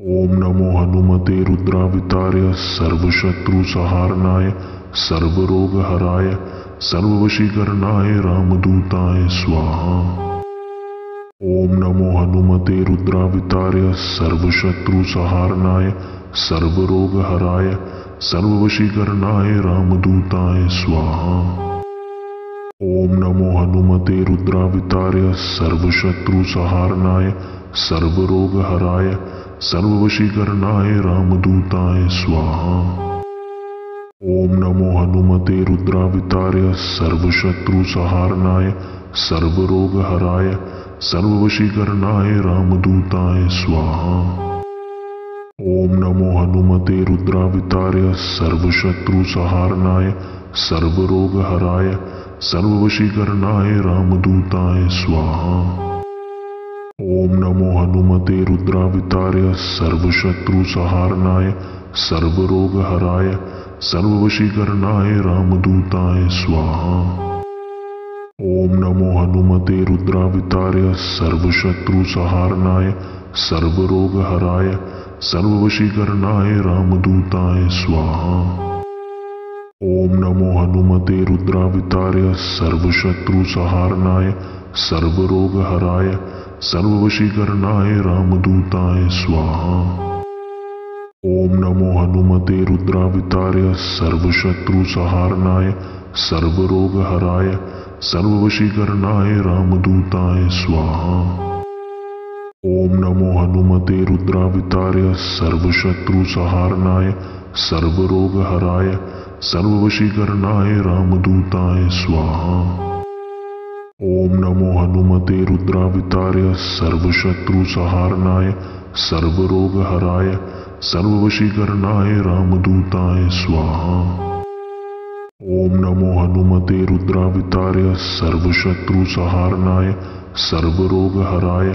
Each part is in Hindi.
ओम नमो हनुमते रुद्रावतार्य सर्वशत्रुसंहारणाय सर्वरोगहराय सर्ववशीकरणाय रामदूताय स्वाहा। ओम नमो हनुमते रुद्रावतार्य सर्वशत्रुसंहारणाय सर्वरोगहराय सर्ववशीकरणाय रामदूताय स्वाहा। ओम नमो हनुमते रुद्रावतार्य सर्वशत्रुसंहारणाय सर्वरोगहराय सर्ववशीकरणाय रामदूताय स्वाहा। ओम नमो हनुमते रुद्रावतार्य सर्वशत्रुसंहारणाय सर्वरोगहराय सर्ववशीकरणाय रामदूताय स्वाहा। ओम नमो हनुमते रुद्रावतार्य सर्वशत्रुसंहारणाय सर्वरोगहराय सर्ववशीकरणाय रामदूताय स्वाहा। ओम नमो हनुमते रुद्रावतार्य सर्वशत्रुसंहारणाय सर्वरोगहराय सर्ववशीकरणाय रामदूताय स्वाहा। ओम नमो हनुमते रुद्रावतार्य सर्वशत्रुसंहारणाय सर्वरोगहराय सर्ववशीकरणाय रामदूताय स्वाहा। ओम नमो हनुमते रुद्रावतार्य सर्वशत्रुसंहारणाय सर्वरोगहराय सर्ववशीकरणाय रामदूताय स्वाहा। ओम नमो हनुमते रुद्रावतार्य सर्वशत्रुसंहारणाय सर्वरोगहराय सर्ववशीकरणाय रामदूताय स्वाहा। ओम नमो हनुमते रुद्रावतार्य सर्वशत्रुसंहारणाय सर्वरोगहराय सर्ववशीकरणाय रामदूताय स्वाहा। ओम नमो हनुमते रुद्रावतार्य सर्वशत्रुसंहारणाय सर्वरोगहराय सर्ववशीकरणाय रामदूताय स्वाहा। ओम नमो हनुमते रुद्रावतार्य सर्वशत्रुसंहारणाय सर्वरोगहराय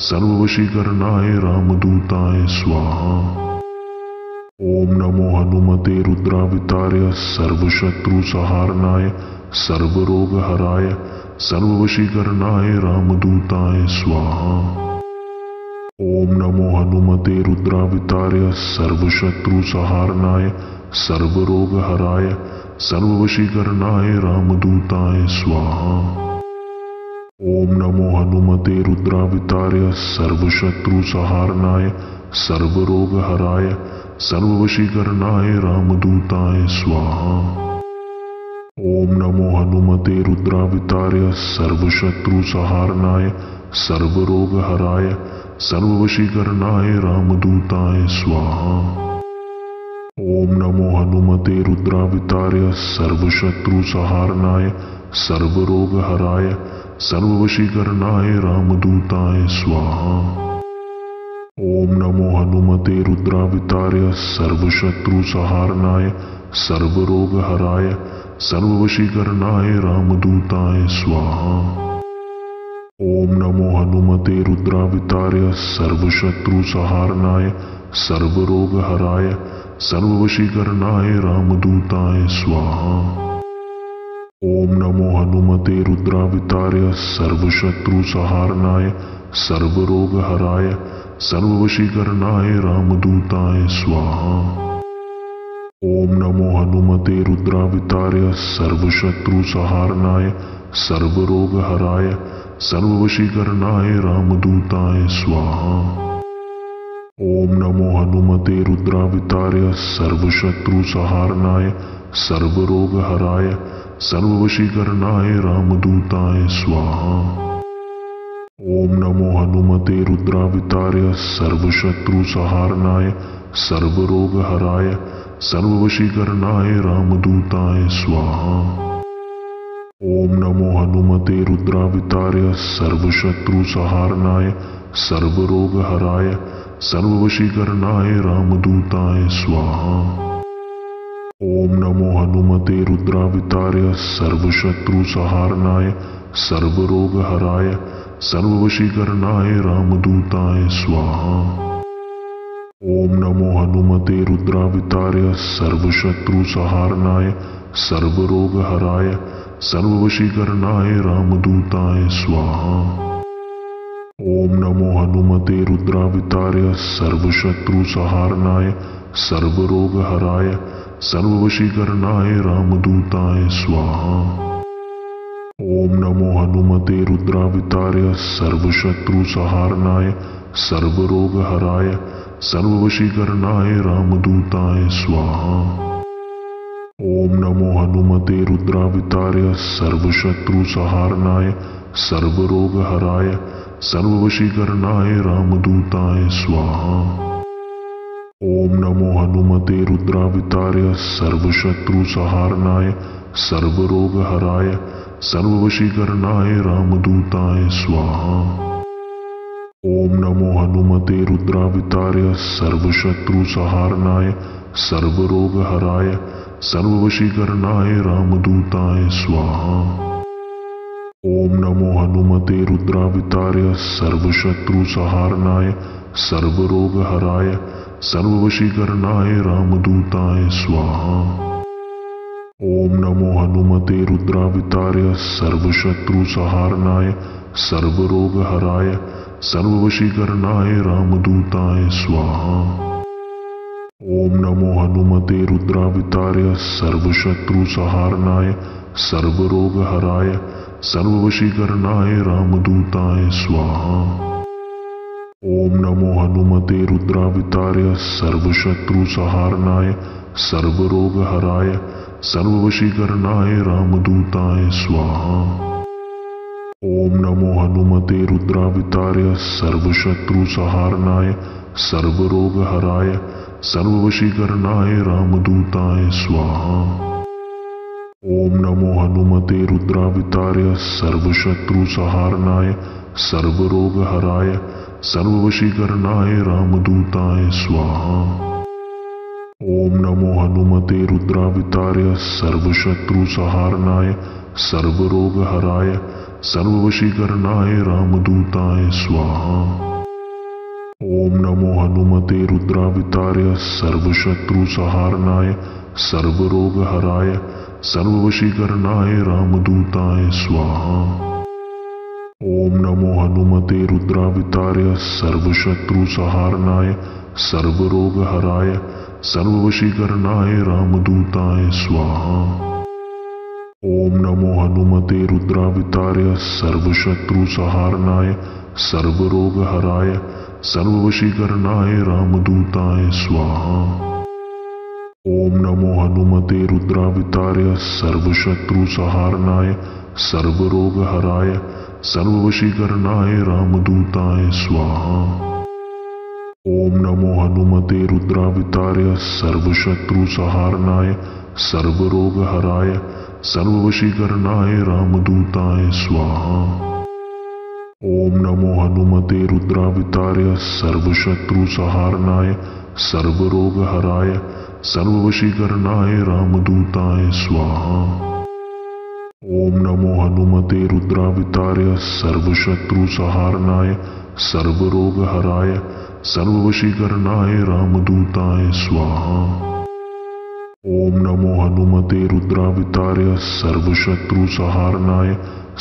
सर्ववशीकरणाय रामदूताय स्वाहा। ओम नमो हनुमते रुद्रावतार्य सर्वशत्रुसंहारणाय सर्वरोगहराय सर्ववशीकरणाय रामदूताय स्वाहा। ओम नमो हनुमते रुद्रावतार्य सर्वशत्रुसंहारणाय सर्वरोगहराय सर्ववशीकरणाय रामदूताय स्वाहा। ओम नमो हनुमते रुद्रावतार्य सर्वशत्रुसंहारणाय सर्वरोगहराय सर्ववशीकरणाय रामदूताय स्वाहा। ओम नमो हनुमते रुद्रावतार्य सर्वशत्रुसंहारणाय सर्वरोगहराय सर्ववशीकरणाय रामदूताय स्वाहा। ओम नमो हनुमते रुद्रावतार्य सर्वशत्रुसंहारणाय सर्वरोगहराय सर्ववशीकरणाय रामदूताय स्वाहा। ओम नमो हनुमते रुद्रावतार्य सर्वशत्रुसंहारणाय सर्वरोगहराय सर्ववशीकरणाय रामदूताय स्वाहा। ओम नमो हनुमते रुद्रावतार्य सर्वशत्रुसंहारणाय सर्वरोगहराय सर्ववशीकरणाय रामदूताय स्वाहा। ओम नमो हनुमते रुद्रावतार्य सर्वशत्रुसंहारणाय सर्वरोगहराय सर्ववशीकरणाय रामदूताय स्वाहा। ओम नमो हनुमते रुद्रावतार्य सर्वशत्रुसंहारणाय सर्वरोगहराय सर्ववशीकरणाय रामदूताय स्वाहा। ओम नमो हनुमते रुद्रावतार्य सर्वशत्रुसंहारणाय सर्वरोगहराय सर्ववशीकरणाय रामदूताय स्वाहा। ओम नमो हनुमते रुद्रावतार्य सर्वशत्रुसंहारणाय सर्वरोगहराय सर्ववशीकरणाय रामदूताय स्वाहा। ओम नमो हनुमते रुद्रावतार्य सर्वशत्रुसंहारणाय सर्वरोगहराय सर्ववशीकरणाय रामदूताय स्वाहा। ओम नमो हनुमते रुद्रावतार्य सर्वशत्रुसंहारणाय सर्वरोगहराय सर्ववशीकरणाय रामदूताय स्वाहा। ओम नमो हनुमते रुद्रावतार्य सर्वशत्रुसंहारणाय सर्वरोगहराय सर्ववशीकरणाय रामदूताय स्वाहा। ओम नमो हनुमते रुद्रावतार्य सर्वशत्रुसंहारणाय सर्वरोगहराय सर्ववशीकरणाय रामदूताय स्वाहा। ओम नमो हनुमते रुद्रावतार्य सर्वशत्रुसंहारणाय सर्वरोगहराय सर्ववशीकरणाय रामदूताय स्वाहा। ओम नमो हनुमते रुद्रावतार्य सर्वशत्रुसंहारणाय सर्वरोगहराय सर्ववशीकरणाय रामदूताय स्वाहा। ओम नमो हनुमते रुद्रावतार्य सर्वशत्रुसंहारणाय सर्वरोगहराय सर्ववशीकरणाय रामदूताय स्वाहा। ओम नमो हनुमते रुद्रावतार्य सर्वशत्रुसंहारणाय सर्वरोगहराय सर्ववशीकरणाय रामदूताय स्वाहा। ओम नमो हनुमते रुद्रावतार्य सर्वशत्रुसंहारणाय सर्वरोगहराय सर्ववशीकरणाय रामदूताय स्वाहा। ओम नमो हनुमते रुद्रावतार्य सर्वशत्रुसंहारणाय सर्वरोगहराय सर्ववशीकरणाय रामदूताय स्वाहा। ओम नमो हनुमते रुद्रावतार्य सर्वशत्रुसंहारणाय सर्वरोगहराय सर्ववशीकरणाय रामदूताय स्वाहा। ओम नमो हनुमते रुद्रावतार्य सर्वशत्रुसंहारणाय सर्वरोगहराय सर्ववशीकरणाय रामदूताय स्वाहा। ओम नमो हनुमते रुद्रावतार्य सर्वशत्रुसंहारणाय सर्वरोगहराय सर्ववशीकरणाय रामदूताय स्वाहा। ओम नमो हनुमते रुद्रावतार्य सर्वशत्रुसंहारणाय सर्वरोगहराय सर्ववशीकरणाय रामदूताय स्वाहा। ओम नमो हनुमते रुद्रावतार्य सर्वशत्रुसंहारणाय सर्वरोगहराय सर्ववशीकरणाय रामदूताय स्वाहा। ओम नमो हनुमते रुद्रावतार्य सर्वशत्रुसंहारणाय सर्वरोगहराय सर्ववशीकरणाय रामदूताय स्वाहा। ओम नमो हनुमते रुद्रावतार्य सर्वशत्रुसंहारणाय सर्वरोगहराय सर्ववशीकरणाय रामदूताय स्वाहा। ओम नमो हनुमते रुद्रावतार्य सर्वशत्रुसंहारणाय सर्वरोगहराय सर्ववशीकरणाय रामदूताय स्वाहा। ओम नमो हनुमते रुद्रावतार्य सर्वशत्रुसंहारणाय सर्वरोगहराय सर्ववशीकरणाय रामदूताय स्वाहा। ओम नमो हनुमते रुद्रावतार्य सर्वशत्रुसंहारणाय सर्वरोगहराय सर्ववशीकरणाय रामदूताय स्वाहा। ओम नमो हनुमते रुद्रावतार्य सर्वशत्रुसंहारणाय सर्वरोगहराय सर्ववशीकरणाय रामदूताय स्वाहा। ओम नमो हनुमते रुद्रावतार्य सर्वशत्रुसंहारणाय सर्वरोगहराय सर्ववशीकरणाय रामदूताय स्वाहा। ओम नमो हनुमते रुद्रावतार्य सर्वशत्रुसंहारणाय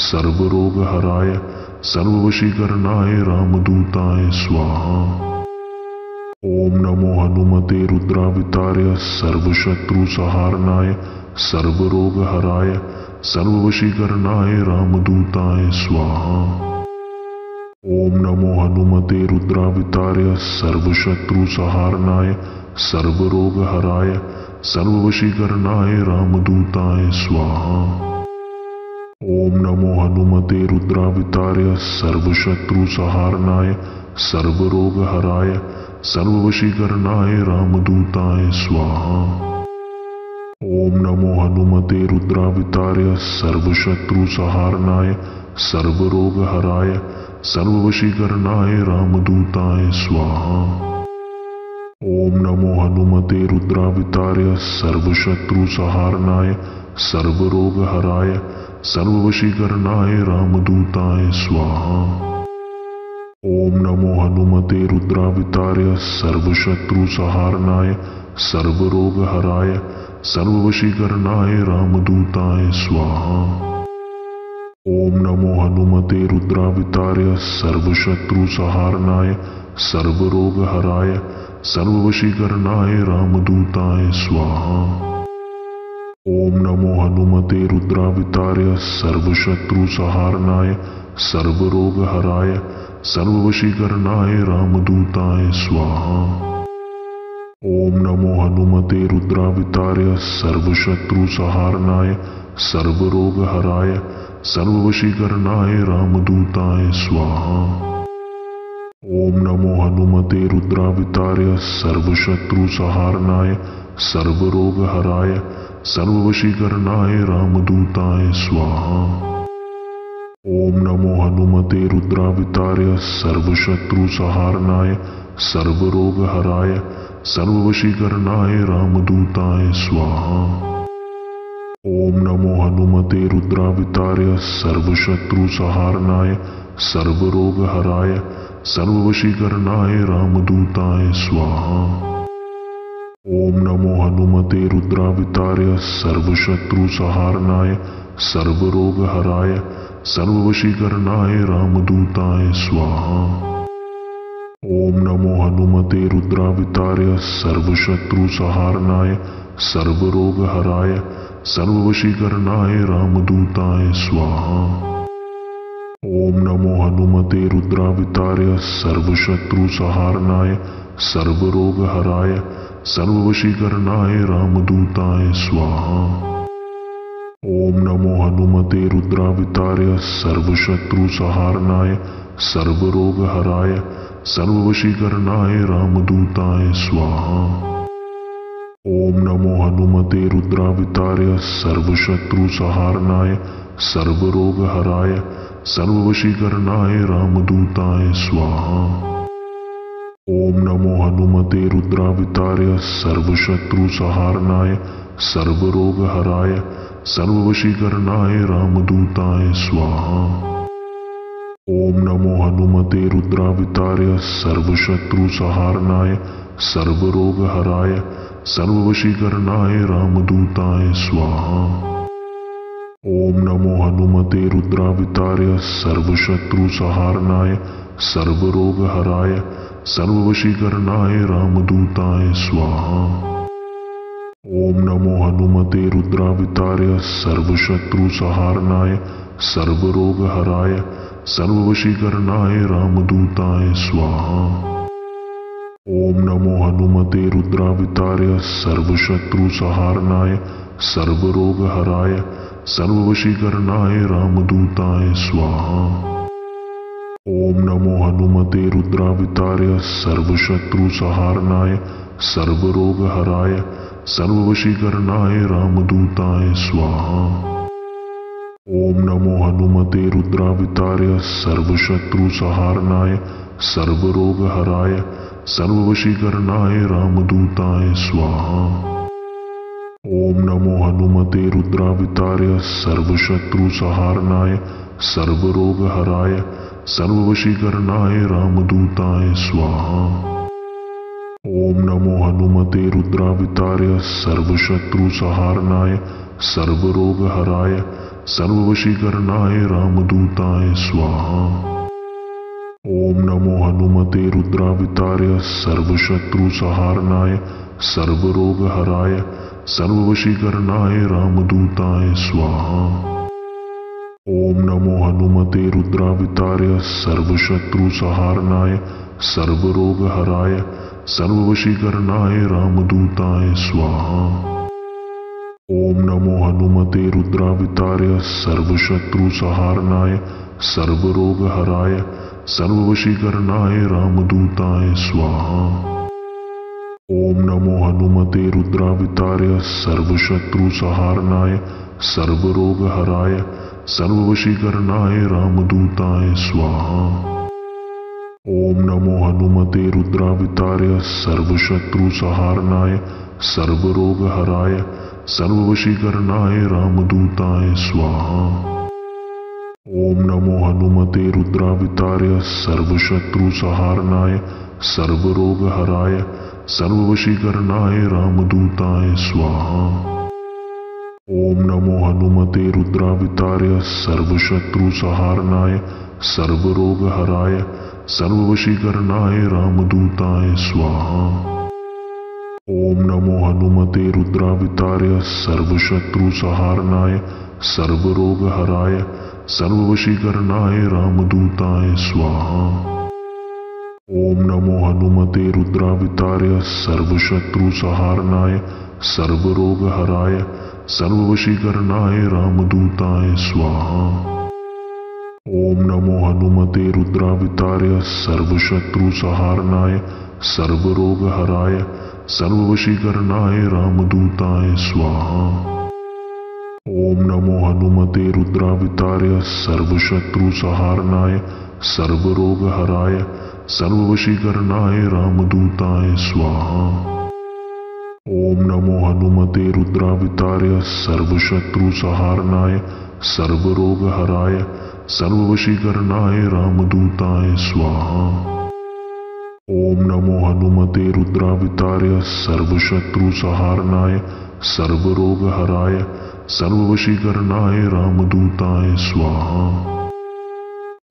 सर्वरोगहराय सर्ववशीकरणाय रामदूताय स्वाहा। ओम नमो हनुमते रुद्रावतार्य सर्वशत्रुसंहारणाय सर्वरोगहराय सर्ववशीकरणाय रामदूताय स्वाहा। ओम नमो हनुमते रुद्रावतार्य सर्वशत्रुसंहारणाय सर्वरोगहराय सर्ववशीकरणाय रामदूताय स्वाहा। ओम नमो हनुमते रुद्रावतार्य सर्वशत्रुसंहारणाय सर्वरोगहराय सर्ववशीकरणाय रामदूताय स्वाहा। ओम नमो हनुमते रुद्रावतार्य सर्वशत्रुसंहारणाय सर्वरोगहराय सर्ववशीकरणाय रामदूताय स्वाहा। ओम नमो हनुमते रुद्रावतार्य सर्वशत्रुसंहारणाय सर्वरोगहराय सर्ववशीकरणाय रामदूताय स्वाहा। ओम नमो हनुमते रुद्रावतार्य सर्वशत्रुसंहारणाय सर्वरोगहराय सर्ववशीकरणाय रामदूताय स्वाहा। ओम नमो हनुमते रुद्रावतार्य सर्वशत्रुसंहारणाय सर्वरोगहराय सर्ववशीकरणाय रामदूताय स्वाहा। ओम नमो हनुमते रुद्रावतार्य सर्वशत्रुसंहारणाय सर्वरोगहराय सर्ववशीकरणाय रामदूताय स्वाहा। ओम नमो हनुमते रुद्रावतार्य सर्वशत्रुसंहारणाय सर्वरोगहराय सर्ववशीकरणाय रामदूताय स्वाहा। ओम नमो हनुमते रुद्रावतार्य सर्वशत्रुसंहारणाय सर्वरोगहराय सर्ववशीकरणाय रामदूताय स्वाहा। ओम नमो हनुमते रुद्रावतार्य सर्वशत्रुसंहारणाय सर्वरोगहराय सर्ववशीकरणाय रामदूताय स्वाहा। ओम नमो हनुमते रुद्रावतार्य सर्वशत्रुसंहारणाय सर्वरोगहराय सर्ववशीकरणाय रामदूताय स्वाहा। ओम नमो हनुमते रुद्रावतार्य सर्वशत्रुसंहारणाय सर्वरोगहराय सर्ववशीकरणाय रामदूताय स्वाहा। ओम नमो हनुमते रुद्रावतार्य सर्वशत्रुसंहारणाय सर्वरोगहराय सर्ववशीकरणाय रामदूताय स्वाहा। ओम नमो हनुमते रुद्रावतार्य सर्वशत्रुसंहारणाय सर्वरोगहराय सर्ववशीकरणाय रामदूताय स्वाहा। ओम नमो हनुमते रुद्रावतार्य सर्वशत्रुसंहारणाय सर्वरोगहराय सर्ववशीकरणाय रामदूताय स्वाहा। ओम नमो हनुमते रुद्रावतार्य सर्वशत्रुसंहारणाय सर्वरोगहराय सर्ववशीकरणाय रामदूताय स्वाहा। ओम नमो हनुमते रुद्रावतार्य सर्वशत्रुसंहारणाय सर्वरोगहराय सर्ववशीकरणाय रामदूताय स्वाहा। ओम नमो हनुमते रुद्रावतार्य सर्वशत्रुसंहारणाय सर्वरोगहराय सर्ववशीकरणाय रामदूताय स्वाहा। ओम नमो हनुमते रुद्रावतार्य सर्वशत्रुसंहारणाय सर्वरोगहराय सर्ववशीकरणाय रामदूताय स्वाहा। ओम नमो हनुमते रुद्रावतार्य सर्वशत्रुसंहारणाय सर्वरोगहराय सर्ववशीकरणाय रामदूताय स्वाहा। ओम नमो हनुमते रुद्रावतार्य सर्वशत्रुसंहारणाय सर्वरोगहराय सर्ववशीकरणाय रामदूताय स्वाहा। ओम नमो हनुमते रुद्रावतार्य सर्वशत्रुसंहारणाय सर्वरोगहराय सर्ववशीकरणाय रामदूताय स्वाहा। ओम नमो हनुमते रुद्रावतार्य सर्वशत्रुसंहारणाय सर्वरोगहराय सर्ववशीकरणाय रामदूताय स्वाहा। ओम नमो हनुमते रुद्रावतार्य सर्वशत्रुसंहारणाय सर्वरोगहराय सर्ववशीकरणाय रामदूताय स्वाहा। ओम नमो हनुमते रुद्रावतार्य सर्वशत्रुसंहारणाय सर्वरोगहराय सर्ववशीकरणाय रामदूताय स्वाहा। ओम नमो हनुमते रुद्रावतार्य सर्वशत्रुसंहारणाय सर्वरोगहराय सर्ववशीकरणाय रामदूताय स्वाहा। ओम नमो हनुमते रुद्रावतार्य सर्वशत्रुसंहारणाय सर्वरोगहराय सर्ववशीकरणाय रामदूताय स्वाहा। ओम नमो हनुमते रुद्रावतार्य सर्वशत्रुसंहारणाय सर्वरोगहराय सर्ववशीकरणाय रामदूताय स्वाहा। ओम नमो हनुमते रुद्रावतार्य सर्वशत्रुसंहारणाय सर्वरोगहराय सर्ववशीकरणाय रामदूताय स्वाहा। ओम नमो हनुमते रुद्रावतार्य सर्वशत्रुसंहारणाय सर्वरोगहराय सर्ववशीकरणाय रामदूताय स्वाहा। ओम नमो हनुमते रुद्रावतार्य सर्वशत्रुसंहारणाय सर्वरोगहराय सर्ववशीकरणाय रामदूताय स्वाहा। ओम नमो हनुमते रुद्रावतार्य सर्वशत्रुसंहारणाय सर्वरोगहराय सर्ववशीकरणाय रामदूताय स्वाहा। ओम नमो हनुमते रुद्रावतार्य सर्वशत्रुसंहारणाय सर्वरोगहराय सर्ववशीकरणाय रामदूताय स्वाहा। ओम नमो हनुमते रुद्रावतार्य सर्वशत्रुसंहारणाय सर्वरोगहराय सर्ववशीकरणाय रामदूताय स्वाहा। ओम नमो हनुमते रुद्रावतार्य सर्वशत्रुसंहारणाय सर्वरोगहराय सर्ववशीकरणाय रामदूताय स्वाहा। ओम नमो हनुमते रुद्रावतार्य सर्वशत्रुसंहारणाय सर्वरोगहराय सर्ववशीकरणाय रामदूताय स्वाहा। ओम नमो हनुमते रुद्रावतार्य सर्वशत्रुसंहारणाय सर्वरोगहराय सर्ववशीकरणाय रामदूताय स्वाहा। ओम नमो हनुमते रुद्रावतार्य सर्वशत्रुसंहारणाय सर्वरोगहराय सर्ववशीकरणाय रामदूताय स्वाहा।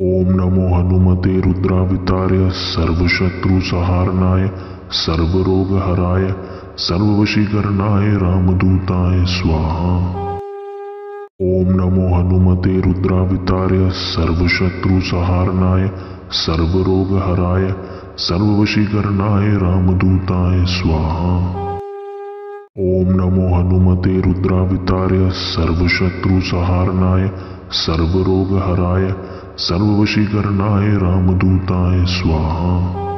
ओम नमो हनुमते रुद्रावतार्य सर्वशत्रुसंहारणाय सर्वरोगहराय सर्ववशीकरणाय रामदूताय स्वाहा। ओम नमो हनुमते रुद्रावतार्य सर्वशत्रुसंहारणाय सर्वरोगहराय सर्ववशीकरणाय रामदूताय स्वाहा। ओम नमो हनुमते रुद्रावतार्य सर्वशत्रुसंहारणाय सर्वरोगहराय सर्ववशीकरणाय रामदूताय स्वाहा।